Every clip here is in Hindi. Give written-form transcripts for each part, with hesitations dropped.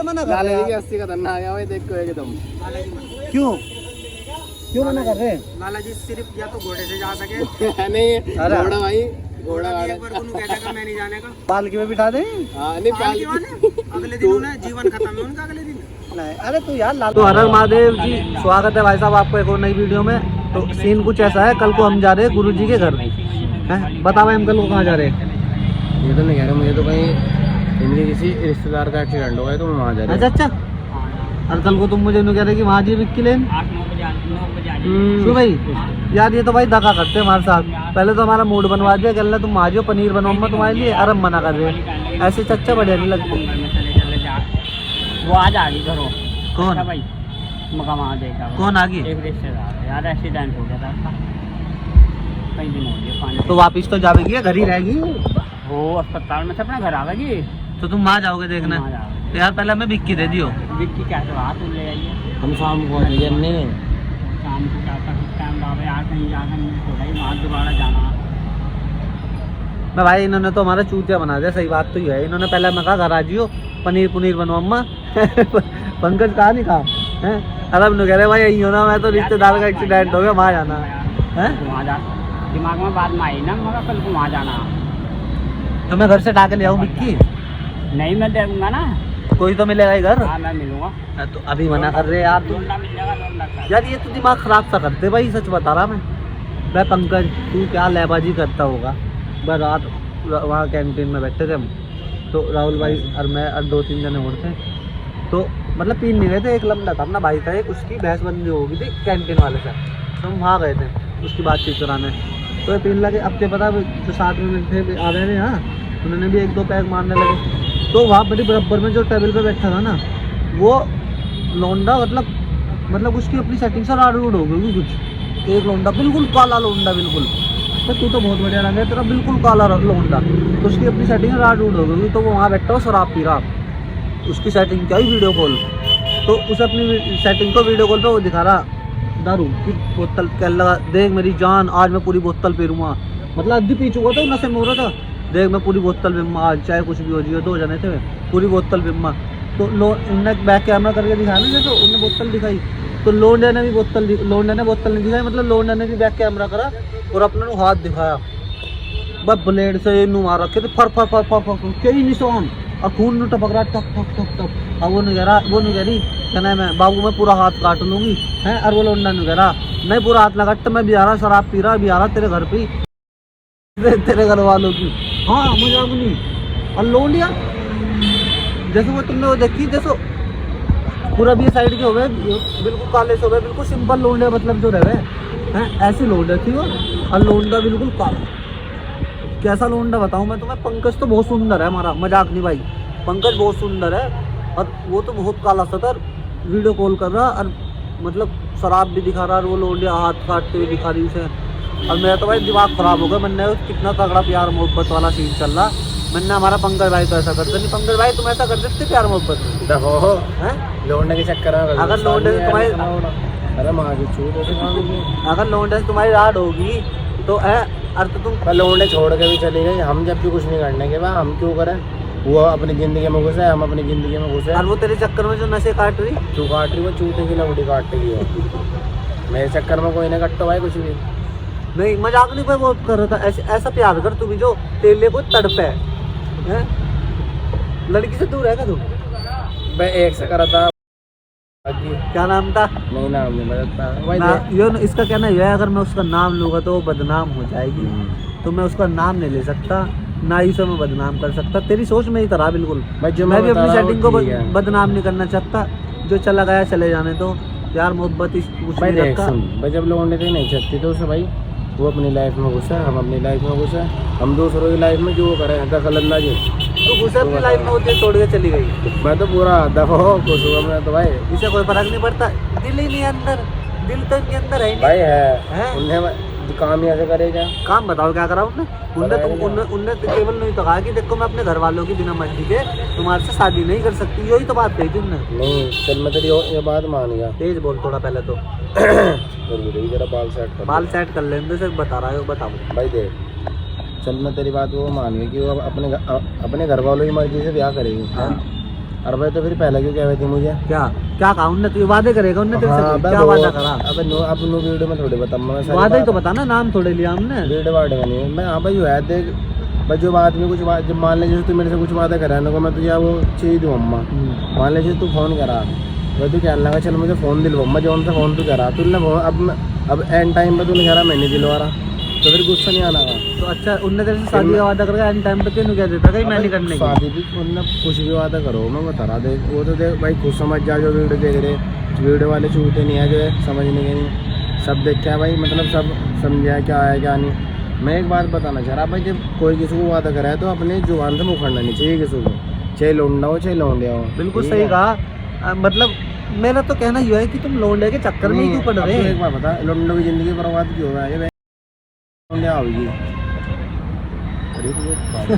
मना कर रहे हैं 80 का धन्ना आ गया भाई देख को एकदम। क्यों क्यों मना कर रहे हैं? लाला जी सिर्फ या तो घोड़े से जा सके नहीं घोड़ा भाई घोड़ा एक बार उन्होंने कहता कि मैं नहीं जाने का पालकी में बिठा दे। नहीं पालकी वाले अगले दिन उन्हें जीवन खत्म है उनका अगले दिन। नहीं अरे तू यार लाल। तो हर हर महादेव जी, स्वागत है भाई साहब आपको एक और नई वीडियो में। तो सीन कुछ ऐसा है, कल को हम जा रहे हैं गुरु जी के घर हैं। बता भाई हम कल को कहाँ जा रहे हैं? ये तो नहीं कह रहे, मुझे तो कहीं इनके किसी रिश्तेदार का एक्सीडेंट हुआ है तो मैं वहाँ जा रहा हूँ। अच्छा और कल को तुम मुझे कह रहे कि वहाँ जी विक्की लेन 8-9 बजे क्यों भाई? यार ये तो भाई धक्का करते हैं हमारे साथ। पहले तो हमारा मूड बनवा दिया, कल ना तुम आ जाओ पनीर बनवाऊंगा तुम्हारे लिए, अरे हम मना कर रहे हैं। ऐसे चच्चा बढ़िया नहीं लगते। वो आज आ गई घरों। कौन भाई मकाम आ देखा कौन आ गई? एक रिश्तेदार यार एक्सीडेंट हो गया था उसका, कई दिन हो गए पानी। तो वापिस तो जाएगी या घर ही रहेगी? वो अस्पताल में से अपने घर आवेगी। तो तुम वहाँ जाओगे देखना? तो यार पहले हमें विक्की दे दियो। विक्की क्या तो हाथ ले आइए, हम शाम को आएंगे। नहीं शाम को क्या टाइम लावे यार, कहीं जाकर तो भाई वहाँ दोबारा जाना। मैं भाई इन्होंने तो हमारा चूतिया बना दिया। सही बात तो ये है, इन्होंने पहले मैं कहा घर आ जियो पनीर बनवाऊंगा। पंकज कहा नहीं कहा है? अरे अब कह रहे भाई यही होना, मैं तो रिश्तेदार का एक्सीडेंट हो गया वहाँ जाना है। वहाँ जा दिमाग में बात में आई ना, मगर कल को वहाँ जाना। तो मैं घर से ढा के ले आऊँ विक्की? नहीं मैं दे दूँगा ना, कोई तो मिलेगा ही घर। हाँ मैं मिलूँगा। तो अभी मना कर रहे यार तुम। मिल जाएगा यार ये तो दिमाग खराब सा करते भाई, सच बता रहा मैं। भाई पंकज तू क्या लेबाजी करता होगा। बस रात वहाँ कैंटीन में बैठे थे हम, तो राहुल भाई और मैं और 2-3 जने और थे। तो मतलब पीन नहीं गए थे, एक लंबा था अपना भाई था एक, उसकी बहसबंदी हो गई थी कैंटीन वाले से। तो हम वहाँ गए थे उसकी बातचीत कराने। तो ये पीन लगे। अब क्या पता जो साथ में थे आ रहे थे, हाँ उन्होंने भी 1-2 पैक मारने लगे। तो वहाँ बड़ी बराबर में जो टेबल पे बैठा था ना, वो लौंडा मतलब उसकी अपनी सेटिंग से राड रूड हो गई कुछ। एक लौंडा बिल्कुल काला लौंडा बिल्कुल, तो तू तो बहुत बढ़िया लगा तेरा, बिल्कुल काला लौंडा। तो उसकी अपनी सेटिंग से राड रूड हो गई। तो वो वहाँ बैठा हुआ शराब पी रहा, उसकी सेटिंग क्या ही वीडियो कॉल। तो उसे अपनी सेटिंग को वीडियो कॉल पे वो दिखा रहा दारू की बोतल, कह लगा देख मेरी जान आज मैं पूरी बोतल पीरूँगा। मतलब अद्धी पी चुका था, नशे में हो रहा था। देख मैं पूरी बोतल पिम्मा आज, चाहे कुछ भी हो जाए। 2 जने थे, पूरी बोतल पिम्मा। तो उनने बैक कैमरा करके दिखाया ना, जैसे उनने बोतल दिखाई। तो लोंडे ने बोतल नहीं दिखाई, मतलब लोंडे ने भी बैक कैमरा करा और अपने हाथ दिखाया। बस ब्लेड से नू मार रखे थे, फर कई निशान और खून न टपक रहा टप। अब वो नहीं कह रही क्या नाम है बाबू मैं पूरा हाथ काट लूँगी है। और वो लोंडा नहीं कह रहा नहीं पूरा हाथ लगा, मैं भी आ रहा शराब पी रहा, भी आ रहा तेरे घर पे तेरे घर वालों की। हाँ मजाक नहीं। और लोंडिया जैसे वो तुमने वो देखी, जैसे पूरा भी साइड के हो गए बिल्कुल काले से हो गए, बिल्कुल सिंपल लोंडे मतलब जो रहे हैं ऐसे लोंडे थी वो। और लोंडा बिल्कुल काला, कैसा लोंडा बताऊं मैं तुम्हें। पंकज तो बहुत सुंदर है हमारा, मजाक नहीं भाई, पंकज बहुत सुंदर है। और वो तो बहुत काला सतर वीडियो कॉल कर रहा और मतलब शराब भी दिखा रहा, और वो लोंडिया हाथ काटते हुए दिखा रही उसे। और मेरा तो भाई दिमाग खराब हो गया। मैंने कितना तगड़ा प्यार मोहब्बत वाला सीन चल रहा, मैंने हमारा पंकज भाई तो ऐसा करते नहीं। पंकज भाई तुम ऐसा कर देते प्यार मोहब्बत में? देखो लौंडे के चक्कर में अगर लौंडे से तुम्हारी अरे माँ की छूट अगर लौंडे से तुम्हारी राड होगी तो अर्थ तुम लौंडे छोड़ के भी चली गई। हम जब भी कुछ नहीं करने के बाद हम क्यों करें? वो अपनी जिंदगी में घुसे, हम अपनी जिंदगी में घुसे। और वो तेरे चक्कर में जो नशे काट रही, तू काट रही वो चूते की लौड़ी काटेगी। मेरे चक्कर में कोई नहीं कट्टो भाई कुछ भी नहीं, मजाक नहीं भाई वो कर रहा था। ऐसा प्यार कर तू भी जो तेरे लिए कोई तड़पे है। लड़की से दूर रहेगा तू? मैं एक से करा था। क्या नाम था? नहीं नाम नहीं बताता। इसका कहना यह है अगर मैं उसका नाम लूँगा तो वो बदनाम हो जाएगी। तो मैं उसका नाम नहीं ले सकता, ना ही उसे मैं बदनाम कर सकता। तेरी सोच में ही तरह बिल्कुल। मैं भी अपनी सेटिंग को बदनाम नहीं करना चाहता। जो चला गया चले जाने तो यार मोहब्बत भाई जब लोग नहीं सकती तो उसे भाई वो अपनी लाइफ में घुसा, हम अपनी लाइफ में घुसा। हम दूसरों की लाइफ में जो करें दखल अंदाजी। तो घुसा अपनी लाइफ में होती छोड़ के चली गई। मैं तो पूरा दफा खुश हुआ मैं तो भाई। इसे कोई फर्क नहीं पड़ता, दिल ही नहीं अंदर, दिल तो इनके अंदर है भाई है। उन्हें काम ही ऐसे करेगा। काम बताओ क्या करा उनने तो केवल नहीं तो कहा कि देखो मैं अपने घर वालों की बिना मर्जी के तुम्हारे से शादी नहीं कर सकती। यही तो बात कही थी उन्होंने। नहीं चल मैं तेरी ये बात मान गया। तेज बोल थोड़ा पहले तो। जरा बाल सेट कर लेने से बता रहा है बताओ भाई देख। चल मैं तेरी बात वो मान गया कि वो अपने घर वालों की मर्जी से ब्याह करेगी। अरे भाई तो फिर पहले क्यों कह रही थी मुझे? क्या क्या कहा उनने? तो ये वादे करेगा उनने तेरे हाँ, से? बे क्या वो- वादा करा? अबे नो, अब नो वीडियो में थोड़ी बताऊँ मैं सारी वादा ही तो बात। बताना, नाम थोड़े लिया हमने। वीडियो वार्ड में नहीं मैं, हाँ भाई जो है देख भाई, जो बात में कुछ जब मान ले जैसे तू मेरे से कुछ वादा कराने को मैं तुझे वो चीज़ दूँ अम्मा, मान ले जैसे तू फ़ोन करा भाई, तू कहने लगा चल मुझे फ़ोन दिलवा अम्मा, जो उनसे फ़ोन तू करा तूने अब एंड टाइम पर तूने कह रहा मैं नहीं दिलवा रहा, तो फिर गुस्सा नहीं आना का? तो अच्छा उनने तेरे से शादी का वादा करके एंड टाइम पे क्यों नहीं कह देता कहीं मैं नहीं करने की? शादी भी उनने कुछ भी वादा करो मैं बता रहा, देख वो तो देख भाई खुद समझ जा, जो वीडियो देख रहे वीडियो वाले छूटे नहीं है जो है समझने के नहीं, सब देख के भाई मतलब सब समझा क्या है क्या नहीं। मैं एक बात बताना चाह रहा भाई, जब कोई किसी को वादा करा है तो अपने जुबान से मुँह करना नहीं चाहिए किसी को, चाहे लौंडा हो चाहे लौंडिया हो। बिल्कुल ठीक सही है? कहा। मतलब मेरा तो कहना ये है कि तुम लौंडे के चक्कर में ही क्यों पड़ अब रहे तू एक हैं? बात बता, लौंडों की जिंदगी बर्बाद क्यों होगा? ये लौंडिया होगी, अरे तो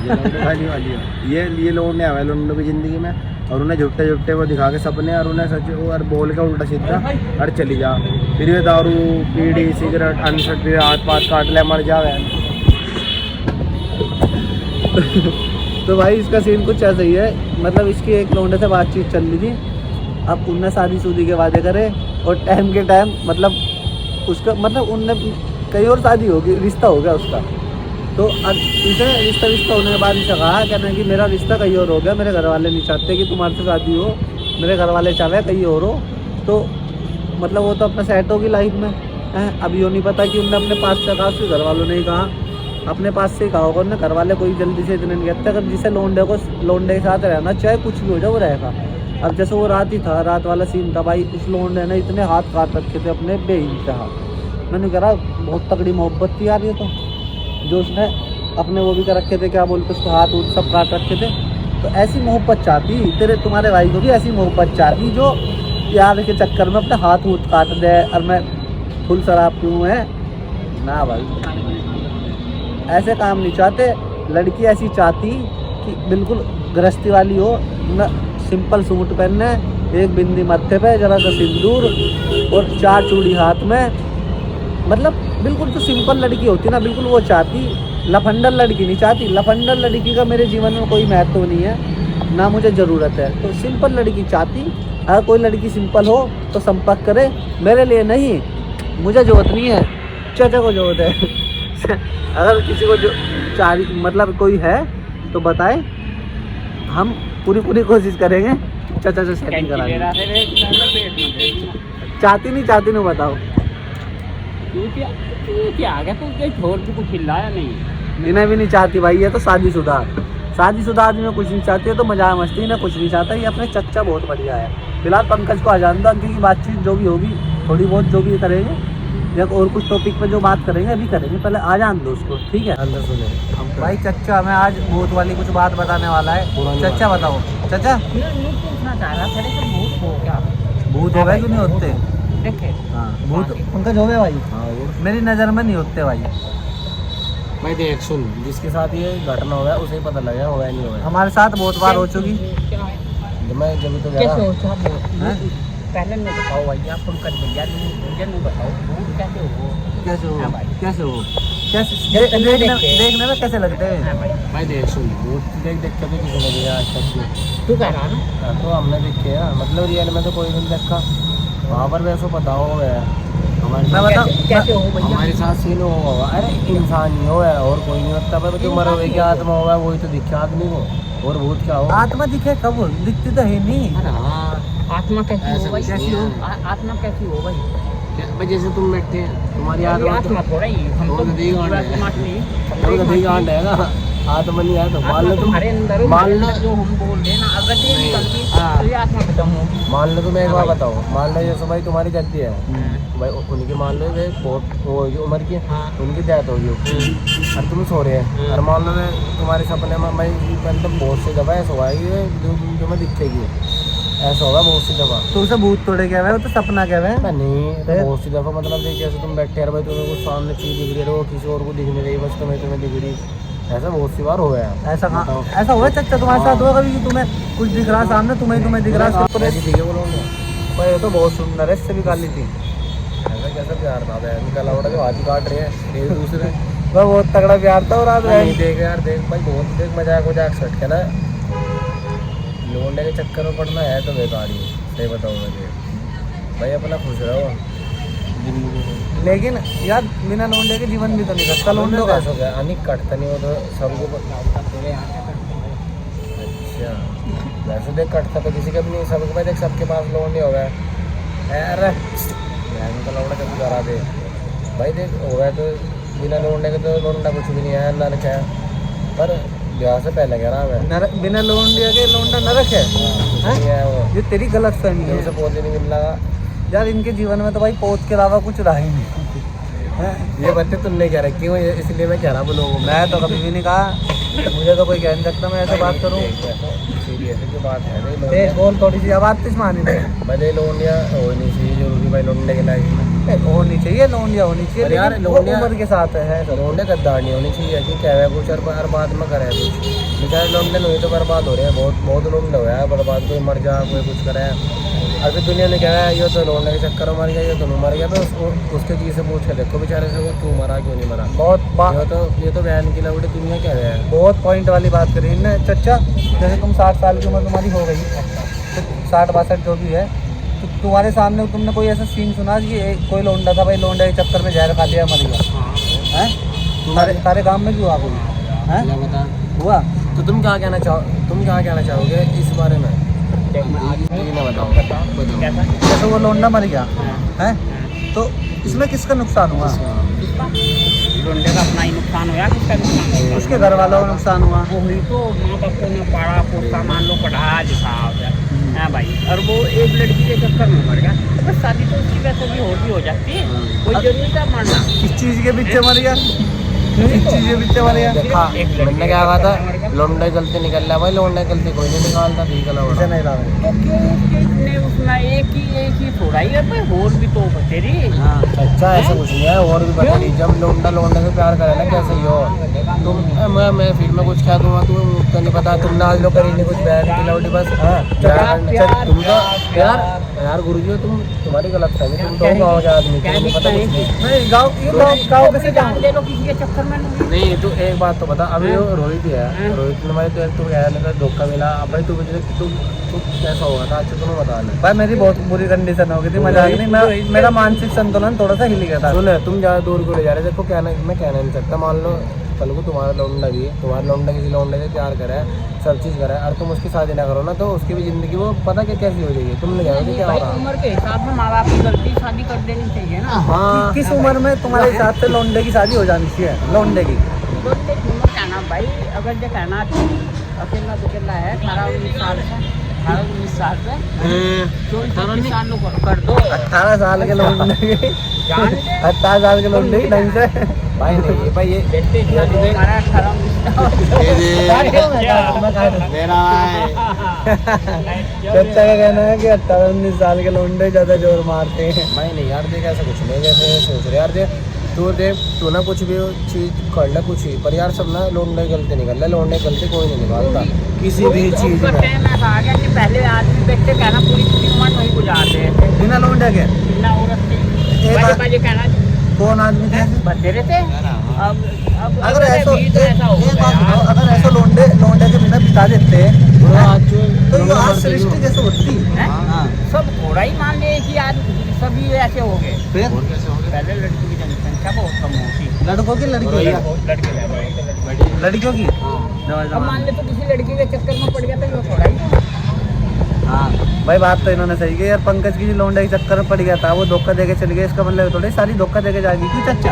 लौंडे वाली है ये लौंडे आवे लौंडों की जिंदगी में, और उन्हें झुट्टे झुट्टे वो दिखा के सपने, और उन्हें सच और बोल के उल्टा सीधा और चली जा, फिर ये दारू बीड़ी सिगरेट अनसट फिर हाथ पाथ काट ले मर जावे। तो भाई इसका सीन कुछ ऐसा ही है, मतलब इसकी एक लौंडे से बातचीत चल रही थी, अब उनने शादी के वादे करे और टाइम के टाइम मतलब उसका मतलब उनने कहीं और शादी होगी, रिश्ता हो गया उसका। तो अब इसे रिश्ता होने के बाद इसे कहा कहना कि मेरा रिश्ता कहीं और हो गया, मेरे घर वाले नहीं चाहते कि तुम्हारे से शादी हो, मेरे घर वाले चाहे कहीं और हो। तो मतलब वो तो अपना सेट होगी लाइफ में है। अब ये नहीं पता कि उनने अपने पास से कहा, उसके घर वालों ने ही कहा, अपने पास से ही कहा होगा उन्होंने, घर वाले कोई जल्दी से इतने नहीं कहते। अगर जिसे लौंडे के साथ रहना चाहे कुछ भी हो जाए वो रहेगा। अब जैसे वो रात ही था, रात वाला सीन था भाई, उस लौंडे ने इतने हाथ काट रखे थे अपने बेइंतहा। मैंने कहा बहुत तगड़ी मोहब्बत थी यार ये तो, जो उसने अपने वो भी कर रखे थे, क्या बोलते उसको, हाथ उठ सब काट रखे थे। तो ऐसी मोहब्बत चाहती तुम्हारे भाई को भी ऐसी मोहब्बत चाहती जो प्यार के चक्कर में अपने हाथ उठ काट दे और मैं फुल शराब पीऊँ है ना भाई, ऐसे काम नहीं चाहते। लड़की ऐसी चाहती कि बिल्कुल गृहस्थी वाली हो ना, सिंपल सूट पहनना, एक बिंदी मत्थे पे, जरा सा सिंदूर और 4 चूड़ी हाथ में, मतलब बिल्कुल जो सिंपल लड़की होती ना बिल्कुल वो चाहती। लफंडर लड़की नहीं चाहती। लफंडर लड़की का मेरे जीवन में कोई महत्व नहीं है, ना मुझे ज़रूरत है। तो सिंपल लड़की चाहती। अगर कोई लड़की सिंपल हो तो संपर्क करे, मेरे लिए नहीं, मुझे ज़रूरत नहीं है, चाचा को ज़रूरत है। अगर किसी को जो मतलब कोई है तो बताए, हम पूरी कोशिश करेंगे चाचा से सेटिंग कराने। चाहती नहीं बताओ। तू क्या आ गया, तू क्या छोड़ के कुछ खिलाया नहीं? इन्हें भी नहीं चाहती भाई, ये तो शादीशुदा आदमी में कुछ नहीं चाहती है, तो मजा मस्ती में कुछ नहीं चाहता। ये अपने चच्चा बहुत बढ़िया है। फिलहाल पंकज को आ जान दो, आगे की बातचीत जो भी होगी थोड़ी बहुत जो भी करेंगे, या और कुछ टॉपिक पे जो बात करेंगे अभी करेंगे, पहले आ जान दो उसको, ठीक है? अंदर सुने भाई चच्चा हमें आज भूत वाली कुछ बात बताने वाला है। चच्चा बताओ। चच्चा पूछना चाह रहा था कि भूत हो क्या? भूत हो गए क्यों नहीं होते? देखे हाँ भूत पंकज हो गए भाई, हाँ वो मेरी नज़र में नहीं होते भाई। भाई देख सुन, जिसके साथ ये घटना हो गया उसे ही पता लगा होगा नहीं होगा। हमारे साथ बहुत बार हो चुकी। क्या है? मैं जब तो कैसे गया हो साहब? हैं? पहले नहीं बताओ भैया, पंकज भैया मुझे नहीं बताओ भूत कैसे हो? कैसे हो? हाँ भाई। कैसे हो? कैसे जब तुमने देखे। देखने में कैसे लगते हैं? हाँ भाई, भाई देख सुन, भूत देख देख के भी किसी ने दिया आज तक भी। तू कह रहा ना? हाँ, तो हमने देखे है, मतलब रियल में तो कोई नहीं देखा, वहाँ पर वैसे बताओ है हमारे मैं साथ- बताऊं? कैसे हो भैया? हमारे साथ सीन होगा। अरे इंसान ही हो है और कोई नहीं होता भाई, जो मरो हुए की आत्मा होगा वही तो दिखे आदमी को, और भूत क्या हो? आत्मा दिखे कब? दिखती तो है नहीं। अरे हाँ आत्मा कैसी ऐसा हो भाई? कुछ नहीं है। आत्मा कैसी हो भाई? भाई जैसे तुम बैठे हैं, तुम्हारी ये आत्मा आत्मा थोड़ा ही, हम वो तो नदी गांड है। पूरा मछली, तो गधी गांड है ना, आत्मा नहीं है तो मान लो तुम, तुम्हारे अंदर मान लो जो हम बोल रहे हैं ना, अगर ये नहीं, निकल गई हाँ। तो ये आत्मा खत्म होगी। मान लो तुम एक हाँ बार भाई। बताओ, मान लो जैसे भाई तुम्हारी जद्दी है भाई, उनकी मान लो वे बहुत वो होगी उम्र की, हाँ। उनकी डेथ होगी और तुम सो रहे हैं, और मान लो तुम्हारे सपने में भाई मतलब बहुत सी दफा ऐसा हुआ है कि जो तुम्हें दिखेगी, ऐसा होगा बहुत सी दफा। तो उसे भूत तोड़े क्या है, वो तो सपना क्या है। मैं नहीं तो फिर? बहुत सी दफा मतलब देख जैसे तुम बैठे यार भाई, तुम्हें कुछ सामने चीज दिख रही है, वो किसी और को दिखने रही, बस तुम्हें दिख रही, ऐसा बहुत सी बार हो गया है। ऐसा कहाँ? बताओ। ऐसा हुआ चच्चा तुम्हारे साथ? हुआ कभी कि तुम्हें कुछ दिख रहा सामने, तुम्हें दिख रहा? ऐसी ठीक है बोलो ना। पर ये तो बहुत सुंदर है, इससे भी काली थी। ऐसा कैसा प्यार था बहन, निकला उड़ा जो हाथी काट रहे हैं एक दूसरे। वह बहुत तगड़ा प्यार था। और आज नहीं देख यार, देख भाई बहुत देख मजाक सट के ना, लौंडे के चक्कर में पड़ना है तो बेकार ही है, सही बताऊँ मुझे भाई, अपना खुश रहो जिंदगी। लेकिन यार बिना लौंडे के जीवन भी तो नहीं सकता। लौंडों का हो गया अनिक कटता नहीं, वो तो सबको अच्छा वैसे देख कटता तो किसी का भी नहीं, सबके पास देख, सबके पास लोन नहीं हो गया। अरे बहन का लौंडा कभी करा दे भाई, देख हो गया तो बिना लौंडे के तो लौंडा कुछ भी नहीं है, नरक है। पर ब्याह से पहले कह रहा मैं बिना लौंडे के लौंडा नरक है, नहीं है वो, ये तेरी गलत फहमी है। उसे पोते नहीं मिल रहा यार इनके जीवन में तो भाई पोत के अलावा कुछ रहा ही नहीं हैं? ये बच्चे तुमने क्या रखी हो, इसलिए मैं कह रहा हूँ लोगों मैं तो कभी भी नहीं कहा, मुझे तो कोई कह नहीं सकता मैं ऐसे बात करूँ। सीरियस की बात है तेज बोल, थोड़ी सी आवाज तेज मानी दे। भले लोंडिया हो नहीं चाहिए जरूरी भाई, लोंडे के लायक होनी चाहिए, लौंडिया होनी चाहिए, पर यार लेकिन वो लौंडिया- उम्र के साथ है। लोंडे गद्दार नहीं होनी चाहिए कि क्या है कुछ और बाद में करे कुछ, बेचारे लोंडे नहीं तो बर्बाद हो रहे हैं, बहुत लोंडे हो है बर्बाद, कोई मर जा कोई कुछ करे। अभी दुनिया ने क्या है, ये तो लोंडे के चक्कर में मर गया, ये तो नहीं मर गया, तो उसके चीज़ से पूछ के देखो बेचारे से वो क्यों मरा क्यों नहीं मरा। ये तो बहन की लौड़ी दुनिया क्या है। बहुत पॉइंट वाली बात करी इनने। चचा जैसे तुम 60 साल की उम्र तुम्हारी हो गई, तो 60-62 जो भी है, तो तुम्हारे सामने तुमने कोई ऐसा सीन सुना कि कोई लौंडा था भाई, लौंडे के चक्कर में जहर खा लिया मर गया हैं? तारे गाँव में क्यों आ गई हैं? क्या बता हुआ तो तुम क्या कहना चाहोगे इस बारे में? बताओ जैसे वो लौंडा मर गया हैं, तो इसमें किसका नुकसान हुआ? लौंडे का अपना ही नुकसान हुआ, किसका नुकसान हुआ? उसके घर वालों का नुकसान हुआ। वही तो माँ बाप को ना पढ़ा पोसा, मान लो पढ़ा लिखा है भाई, और वो एक लड़की के चक्कर में मर गया, तो बस शादी तो उसकी वैसे भी हो जाती है, कोई जरूरी था मरना। किस चीज़ के पीछे मर गया? किस चीज़ के पीछे मर गया? देखा मैंने क्या कहा था, लौंडे गलती निकल रहा है भाई, लौंडे गलती कोई नहीं निकालता, ठीक है इसे नहीं रहा तो क्यों उसने उसमें एक ही थोड़ा ही है भाई, और भी तो बतेरी। हाँ। अच्छा ऐसा कुछ नहीं है, और भी बता दी, जब लौंडे से प्यार करे ना कैसे ही हो तुम, मैं फिर मैं कुछ क्या दूंगा, तुम्हें तो नहीं पता, तुम ना लो करी नहीं कुछ बहन की लौटी बस। तुम तो यार गुरु जी तुम, तुम्हारी गलत फहमी, तुम तो गाँव के आदमी, तुम्हें पता कुछ नहीं। गाँव कैसे जाऊँ? ले लो किसी के चक्कर में नहीं तो एक बात तो बता, अभी वो रोहित ही है, रोहित ने भाई तो एक तो गया ना धोखा मिला, अब भाई तू कैसा होगा था, अच्छा तुम्हें बता ले भाई मेरी बहुत बुरी कंडीशन हो गई थी, मजाक नहीं, मेरा मानसिक संतुलन थोड़ा सा हिल गया था। सुन तुम ज़्यादा दूर को ले जा रहे, देखो मैं कहना नहीं सकता, मान लो कल को तुम्हारा लौंडा भी है, तुम्हारा लौंडा किसी लौंडे से प्यार करे सब चीज़ करे, और तुम उसकी शादी ना करो ना, तो उसकी भी ज़िंदगी वो पता क्या कैसी हो जाएगी, तुमने क्या क्या हो रहा। उम्र के हिसाब से माँ बाप की गलती, शादी कर देनी चाहिए ना। हाँ किस उम्र में तुम्हारे हिसाब से लौंडे की शादी हो जानी चाहिए? लौंडे की बोलते उम्र कहना भाई, अगर जो कहना अकेला दुकेला है 18-19 साल से, 18-19 साल से 24 साल लोग कर दो। 18 साल के लौंडे की, 18 साल के लौंडे की ढंग से भाई नहीं भाई, ये देखते बच्चा का कहना है कि 18-19 साल के लौंडे ज़्यादा जोर मारते हैं। भाई नहीं यार देख ऐसा कुछ नहीं, जैसे सोच रहे यार देख तू ना कुछ भी चीज़ कर ले कुछ ही, पर यार सब ना लौंडे गलती निकल रहा है, लौंडे गलती कोई नहीं निकालता किसी भी चीज़ में। आ गया कि पहले आदमी देखते कहना पूरी उम्र नहीं गुजारते थे बिना लौंडे के बिना औरत के, बाजे कहना कौन आदमी थे? बतेरे थे। अब अगर ऐसा ऐसा हो एक बात गया। बताओ, अगर ऐसा लौंडे के बिना बिता देते तो ये आज आज सृष्टि कैसे होती? हैं? हाँ सब थोड़ा ही मान ले कि आज सभी ऐसे हो गए। फिर पहले लड़कियों की जनसंख्या बहुत कम होती, लड़कों की लड़कियों की बहुत लड़के लड़के। लड़कियों की अब मान ले तो किसी लड़की के चक्कर में पड़ गया तो वो थोड़ा ही। हाँ भाई बात तो इन्होंने सही की यार, पंकज की लौंडे के चक्कर में पड़ गया था, वो धोखा देके चली गई, इसका मतलब थोड़ी सारी धोखा देके जाएगी क्यों चच्चा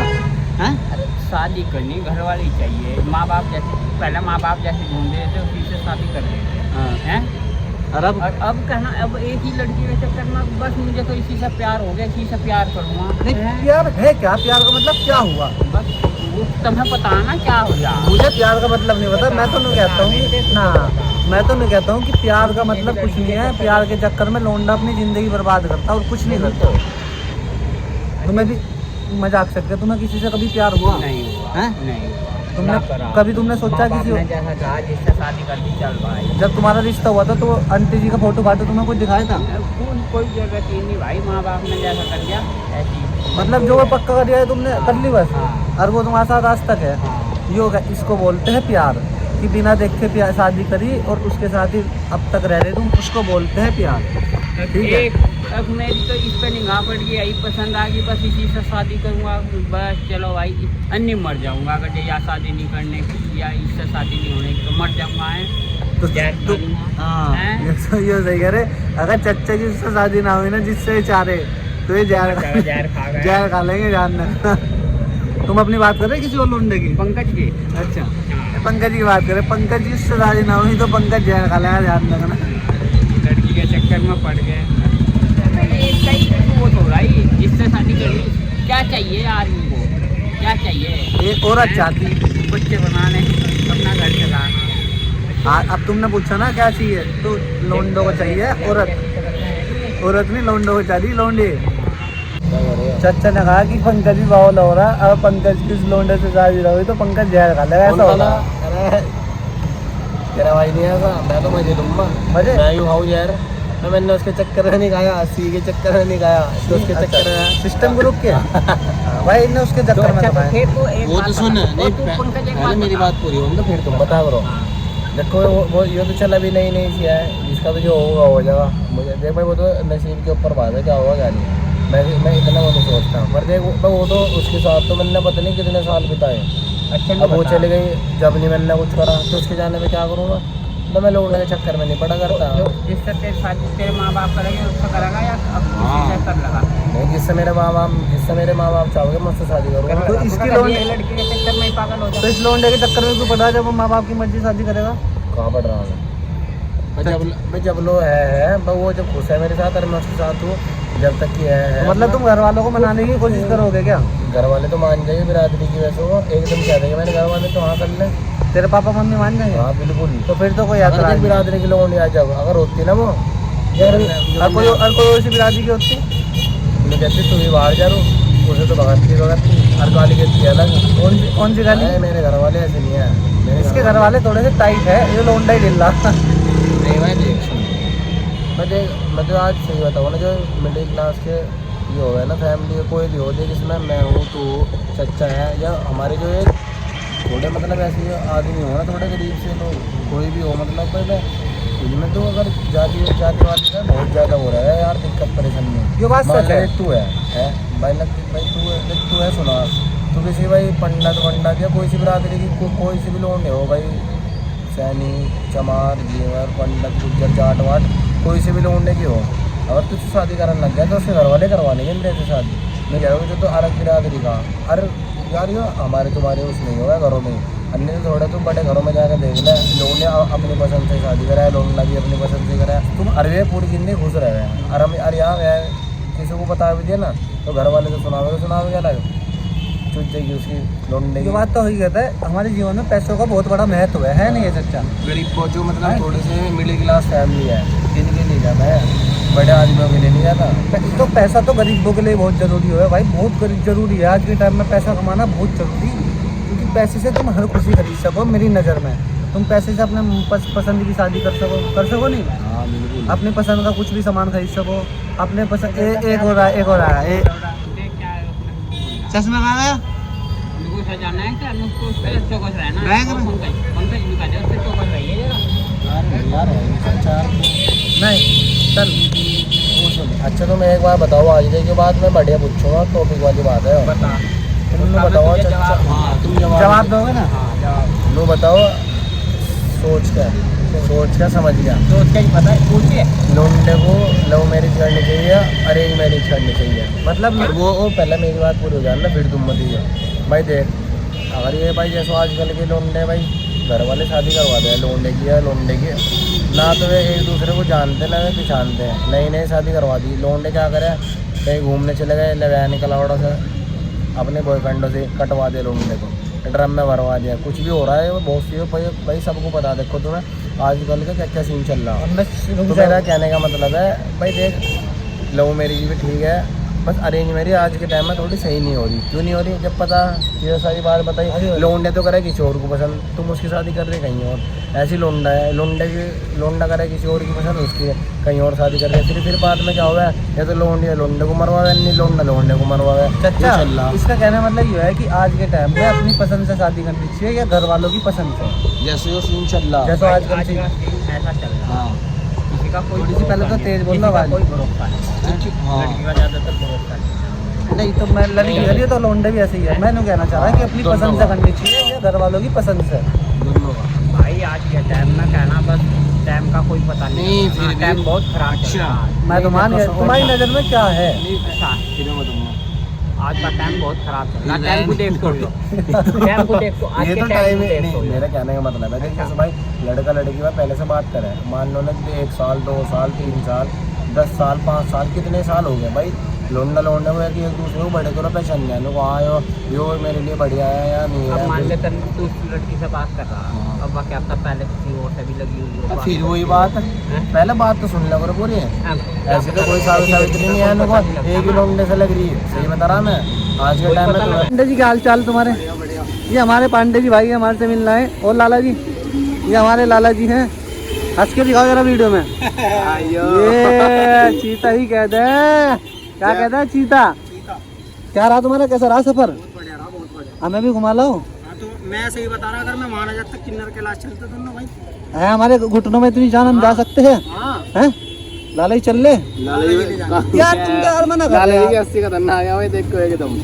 हैं? अरे शादी करनी घर वाली चाहिए, माँ बाप जैसे पहले माँ बाप जैसे ढूंढते थे उसी से शादी कर लेते हाँ। हैं। और अब कहना अब एक ही लड़की के चक्कर में बस मुझे तो इसी से प्यार हो गया, इसी से प्यार करूँगा। नहीं प्यार है क्या? प्यार का मतलब क्या हुआ? बस वो तुम्हें पता ना क्या हो गया। मुझे प्यार का मतलब नहीं पता, मैं तो नहीं कहता हूँ ना, मैं तो नहीं कहता हूँ कि प्यार का मतलब कुछ नहीं है, प्यार के चक्कर में लौंडा अपनी ज़िंदगी बर्बाद करता और कुछ नहीं करता। तुम्हें भी मजाक सकते, तुम्हें किसी से कभी प्यार हुआ? नहीं हुआ हैं? नहीं हुआ। तुमने कभी तुमने सोचा किसी जैसा कहा जिससे शादी कर दी चल भाई। जब तुम्हारा रिश्ता हुआ था तो आंटी जी का फोटो फाटो तुम्हें कुछ दिखाया था? कोई जरूरत ही नहीं भाई, माँ बाप ने जैसा कर दिया ऐसी, मतलब जो वो पक्का कर दिया है तुमने कर ली बस, हाँ। और वो तुम्हारे साथ आज तक है, हाँ। ये होगा, इसको बोलते हैं प्यार। कि बिना देखे प्यार शादी करी और उसके साथ ही अब तक रह रहे तुम, उसको बोलते हैं प्यार। ठीक है। अब मेरी तो इस पे निगाह पड़ गई, यही पसंद आ गई, बस इसी से शादी करूँगा, बस चलो भाई अन्य मर जाऊँगा अगर या शादी नहीं करने की या इससे शादी नहीं होने की, तो मर जाऊँगा है तो जहर खा तो- लूँगा। हाँ हैं? ये सही कह रहे। अगर चच्चा जी उससे शादी ना हुई ना जिससे चाह रहे, तो ये जहर खा गए। जहर खा लेंगे जानना। तुम अपनी बात कर रहे किसी और लौंडे की? पंकज की अच्छा, पंकज की बात करें, पंकज जी उससे शादी ना हुई तो पंकज जहर खा लेगा, ध्यान रखना। लड़की के चक्कर में पड़ गए। कई वो तो भाई जिससे शादी करनी, क्या चाहिए आदमी को, क्या चाहिए? एक औरत चाहती। बच्चे बनाने, अपना घर चलाना। अब तुमने पूछा ना क्या चाहिए, तो लौंडो को चाहिए औरत। औरत नहीं, लौंडो को चाहिए लौंडे। चाचा ने कहा कि पंकज भी बावल हो रहा, अगर पंकज की उस लौंडे से शादी ना हुई तो पंकज जहर खा लेगा, ऐसा होगा। अरे तेरा भाई नहीं ऐसा, मैं तो मजे लूँगा, मजे? मैं यूँ खाऊँ यार। मैंने उसके चक्कर में नहीं खाया, सी के चक्कर में नहीं खाया, तो उसके चक्कर में सिस्टम ग्रुप के भाई ने उसके चक्कर में तो खाया। फिर तो एक वो तो बात सुन बता, नहीं, तू पंकज एक पहले मेरी बता। बात पूरी हो तो फिर तुम बता करो। देखो वो ये तो चल अभी नहीं किया है, जिसका तो जो होगा हो जाएगा। मुझे देख भाई वो तो नसीब के ऊपर बात है, क्या होगा क्या नहीं। मैं इतना वो नहीं सोचता, पर देख वो तो उसके साथ तो मैंने पता नहीं कितने साल बिताए। अच्छा अब वो चले गई, जब नहीं मैंने कुछ करा तो उसके जाने पे क्या करूँगा? तो मैं लोगों के चक्कर में नहीं पड़ा करता। जिससे तेरे शादी तेरे माँ बाप करेंगे उससे करेगा या अब हाँ। किसी से कर लगा? नहीं, जिससे मेरे माँ बाप चाहोगे मुझसे शादी करूँगा। तो इसकी लौंडे- लड़की के चक्कर में ही पागल हो तो जाए। इस लौंडे के चक्कर में क्यों पड़ा जब वो माँ बाप की मर्जी शादी करेगा? कहाँ पढ़ रहा हूँ मैं जब लो है वो जब खुश है मेरे साथ और मैं उसके साथ हूँ, जब तक कि है तो मतलब तुम घर वालों को मनाने की कोशिश करोगे क्या? घर वाले तो मान जाइए, बिरादरी की वैसे वो एकदम कह देंगे मेरे घर वाले तो हाँ कर ले। तेरे पापा मम्मी मान जाएंगे? हाँ बिल्कुल। तो फिर तो कोई अगर यात्रा एक बिरादरी के लोगों ने आ जाओ, अगर होती ना वो और कोई ऐसी बिरादरी की होती? मैं कहती तू भी बाहर जा रो, उसे तो भगत हर गाली कहती है अलग। कौन सी गाली? मेरे घर वाले ऐसे नहीं है, इसके घर वाले थोड़े से टाइट है, ये लौंडा ही ढिल्ला। नहीं भाई देख सुन, मैं तो आज सही बताऊँ ना, जो मिडिल क्लास के ये हो गए ना फैमिली के, कोई भी हो जाए जिसमें मैं हूँ तू चच्चा है या हमारे जो एक थोड़े मतलब ऐसे आदमी हो ना, थोड़े गरीब से लोग कोई भी हो, मतलब पहले इनमें तो अगर जाति वाली का बहुत ज़्यादा हो रहा है यार, दिक्कत परेशानी। ये बात सच है। तू है भाई तू है सुना, तू किसी भाई पंडित या कोई सी बिरादरी की कोई सी भी लोग नहीं हो भाई, सैनी चमार जेवर पंडित गुज्जर जाट वाट कोई से भी लोग की हो, अगर तुझसे शादी करने लग गया तो उसके घर वाले करवा लेंगे मेरे से शादी। मैं कह रहा हूँ जो तो अलग बिरादरी का, अरे यार ये हमारे तुम्हारे उसमें ही होगा घरों में, अन्य तो थोड़े तुम बड़े घरों में जाकर देख ले, लोगों ने अपनी पसंद से शादी करा है, लोगों ने भी अपनी पसंद से करा है, तुम अरे पूरी जिंदगी खुश रह रहे हैं। अरे यार किसी को बता भी दिया ना तो घर वाले तो सुनावे क्या लगे, चुट जाएगी उसकी लौंडे की। ये बात तो ही कहता है, हमारे जीवन में पैसों का बहुत बड़ा महत्व है नहीं ये सच्चा? गरीब जो मतलब थोड़े से मिडिल क्लास फैमिली है इनके लिए जाता है, बड़े आदमियों के लिए नहीं जाता। तो पैसा तो गरीबों के लिए बहुत ज़रूरी है भाई, बहुत जरूरी है आज के टाइम में पैसा कमाना बहुत ज़रूरी, क्योंकि पैसे से तुम हर खुशी खरीद सको। मेरी नज़र में तुम पैसे से अपने पसंद की शादी कर सको नहीं, हाँ बिल्कुल। अपनी पसंद का कुछ भी सामान खरीद सको, अपने पसंद एक हो रहा है चश्मा कहाँ गया? उनको सजाना है क्या? उनको उससे चौकस रहना है। बैंक में? पंकज भी कहते हैं उससे चौकस रहिए जरा। यार अच्छा नहीं चल। अच्छा तो मैं एक बार बताओ, आज के बाद मैं बढ़िया पूछूंगा, टॉपिक वाली बात है। बता। तुम बताओ तुझे अच्छा, जवाब- हाँ तुम जवाब दोगे ना? हाँ जवाब लो बताओ, सोच क्या समझ गया, सोच के ही पता है, पूछिए। लौंडे को लव मैरिज करनी चाहिए या अरेंज मैरिज करनी चाहिए? मतलब और वो पहले मेरी बात पूरी हो जाए ना, फिर तुम मत भाई देख, अगर ये भाई जैसे आजकल के लौंडे भाई घर वाले शादी करवा दे लौंडे की या लौंडे की, ना तो वे एक दूसरे को जानते ना वे पहचानते हैं, नई शादी करवा दी। लौंडे क्या करे, कहीं घूमने चले गए, लगा निकलावड़ों से अपने बॉयफ्रेंडों से कटवा दे लौंडे को, ड्रम में भरवा दिया, कुछ भी हो रहा है वो बहुत सी भाई सबको पता। देखो तुम्हें आजकल का क्या सीन चल रहा है। तो मेरा कहने का मतलब है भाई देख, लव मैरिज भी ठीक है, बस अरेंज मैरिज आज के टाइम में थोड़ी सही नहीं हो रही। क्यों नहीं हो रही? जब पता ये सारी बात बताई, लौंडे तो करे किसी और को पसंद, तुम उसकी शादी कर रहे कहीं और। ऐसी लौंडा है, लौंडा करे किसी और की पसंद, उसकी कहीं और शादी कर रहे। फिर बाद में क्या हुआ है, या तो लौंडे को मरवावे, नहीं लौंडा लौंडे को मरवावे। चाचा इसका कहने का मतलब ये है कि आज के टाइम में अपनी पसंद से शादी करनी चाहिए या घर वालों की पसंद से? जैसे जो सीन चल रहा, जैसे आजकल आज का सीन ऐसा चल रहा है। हाँ किसी का कोई थोड़ी सी पहले तो तेज बोल किसी रहा का भाई। कोई भरोसा नहीं, हाँ। लड़की का ज्यादातर भरोसा नहीं। नहीं तो मैं लड़की करी तो लौंडे भी ऐसे ही है। मैंने कहना चाह रहा है कि अपनी पसंद से करनी चाहिए या घर वालों की पसंद से। दोनों का। भाई आज के टाइम में कहना बस टाइम का कोई पता नहीं, नहीं, फिर भी- टाइम बहुत खराब चल रहा है। मैं तो मान गया, तुम्हारी नज़र में क्या है? ऐसा फिर मैं बताऊंगा। आज का टाइम बहुत खराब चल रहा है। टाइम को देख तो लो, टाइम को देख तो आज ये के तो टाइम टाइम को देख नहीं, तो लो। मेरा कहने का मतलब है कि जैसे भाई लड़का लड़की में पहले से बात करें, मान लो ना कि 1 साल 2 साल 3 साल 10 साल 5 साल कितने साल हो गए भाई, लौंडा लौंडे को एक दूसरे को बड़े करो पहचान जाए को आयो यो मेरे लिए बढ़िया है या नहीं अब मान है। ले तन तू उस लड़की से बात कर रहा है, अब वह क्या पता पहले किसी और से भी लगी हुई हो। फिर वही बात है, पहले बात तो सुन लो करो पूरी। ऐसे तो कोई सावित्री नहीं है इनको, एक ही लौंडे से लग रही है। सही बता रहा मैं, आज के टाइम में तो पांडे जी क्या हाल चाल तुम्हारे? ये हमारे पांडे जी भाई है, हमारे से मिलना है। और लाला जी, ये हमारे लाला जी हैं। हंस के दिखाओ जरा वीडियो में। ये चीता ही कहते हैं। क्या कहता है चीता? क्या रहा तुम्हारा, कैसा रहा सफर? हमें भी घुमा लो। तो मैं सही बता रहा, अगर मैं वहाँ जाता किन्नर के लाश चलते दोनों भाई। है हमारे घुटनों में इतनी जान, हम जा सकते हैं? हैं? लाला जी चल ले यार, तुम क्या यार मना कर रहे हो? 80 का धन्ना आ गया भाई, देख को एकदम।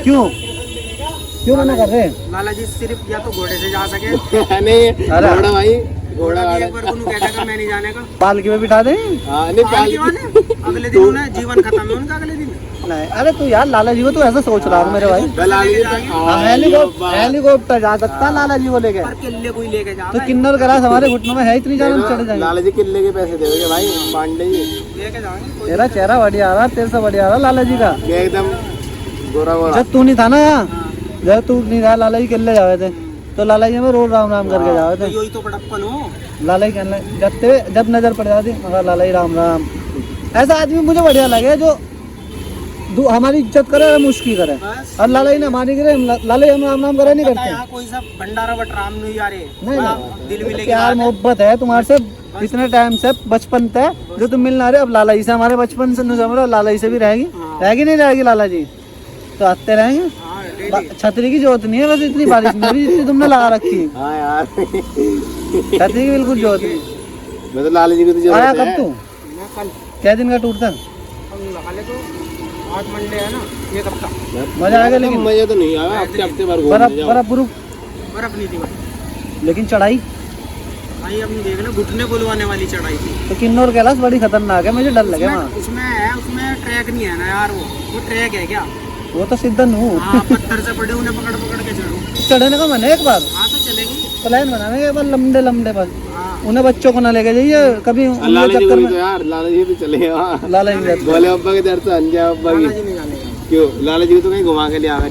क्यों मना कर रहे हैं? लाला जी सिर्फ या तो घोड़े से जा सके नहीं, अरे घोड़ा भाई घोड़ा एक बार उन्होंने कहता कि मैं नहीं जाने का। पालकी में बिठा दें? नहीं पालकी अगले दिन उन्हें जीवन खत्म है उनका, अगले दिन। नहीं, अरे तू यार लाला जी को तू ऐसा सोच रहा है मेरे भाई। हेलीकॉप्टर जा सकता है लाला जी को लेके। किले कोई लेके जा तो किन्नर गलास हमारे घुटनों में है, इतनी जान हम चढ़ जाएंगे। लाला जी किले के पैसे देंगे भाई, पांडे जी लेके जाएंगे। तेरा चेहरा बढ़िया आ रहा, तेरे से बढ़िया आ रहा लाला जी का। एकदम गोरा गोरा। जब तू नहीं था ना यहाँ, जब तू नहीं था, लाला जी किले जावे थे तो लाला जी में रोज राम राम करके जावे थे। यही तो बड़प्पन हो। लाला जी कहने जब नजर पड़ जाती मगर लाला जी राम राम। ऐसा आदमी मुझे बढ़िया लगे जो हमारी इज्जत करे और मुश्किल करे। और लाला जी ने हमारी करे, लाला जी हम राम राम करे नहीं करते। यहाँ कोई सब भंडारा बट राम नहीं आ रहे। नहीं, दिल में प्यार मोहब्बत है तुम्हारे से इतने टाइम से, बचपन से जो तुम मिलना रहे। अब लाला जी से हमारे बचपन से समझो, लाला जी से भी रहेगी नहीं रहेगी लाला जी तो आते रहेंगे। छतरी की जरूरत नहीं है, बस इतनी बारिश नहीं हो रही जितनी तुमने लगा रखी। हाँ यार, छतरी की बिल्कुल जरूरत नहीं। मैं तो लाला जी को तो आया कब तू? क्या दिन का टूर था? लगा ले तो 8 मंडे है ना, ये कब का मजा आएगा लेकिन मजा तो नहीं आया। हफ्ते बार बर्फ बर्फ नहीं थी भाई। लेकिन चढ़ाई भाई अपनी देख लो, घुटने बुलवाने वाली चढ़ाई थी। तो किन्नौर कैलाश बड़ी खतरनाक है, मुझे डर लगे वहाँ। उसमें ट्रैक नहीं है ना यार, वो ट्रैक है क्या? वो तो सीधा हूँ। हाँ, पत्थर से पड़े उन्हें पकड़ पकड़ के चढ़ो। चढ़ने का मन है एक बार। हाँ तो चलेंगे, प्लान बनाने एक बार लंबे लंबे बस। हाँ। उन्हें बच्चों को ना लेके जाइए कभी चक्कर में। यार लाला जी तो चले लाला जी भोले अब्बा के दर से अंजा अब्बा की। नहीं जाने का। क्यों लाला जी को तो कहीं घुमा के ले आ